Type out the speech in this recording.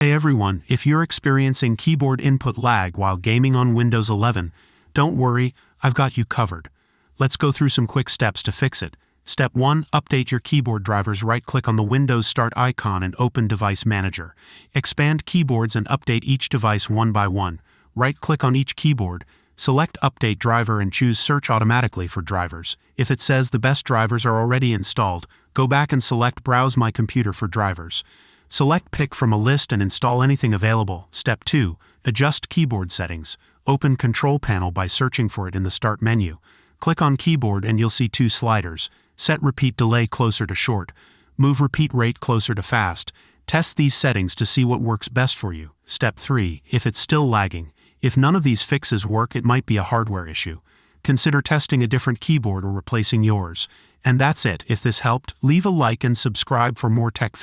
Hey everyone, if you're experiencing keyboard input lag while gaming on Windows 11, don't worry, I've got you covered. Let's go through some quick steps to fix it. Step 1. Update your keyboard drivers. Right-click on the Windows Start icon and open Device Manager. Expand keyboards and update each device one by one. Right-click on each keyboard, select Update Driver and choose Search automatically for drivers. If it says the best drivers are already installed, go back and select Browse My Computer for drivers. Select Pick from a list and install anything available. Step 2. Adjust keyboard settings. Open Control Panel by searching for it in the Start menu. Click on Keyboard and you'll see two sliders. Set Repeat Delay closer to short. Move Repeat Rate closer to fast. Test these settings to see what works best for you. Step 3. If it's still lagging. If none of these fixes work, it might be a hardware issue. Consider testing a different keyboard or replacing yours. And that's it. If this helped, leave a like and subscribe for more tech.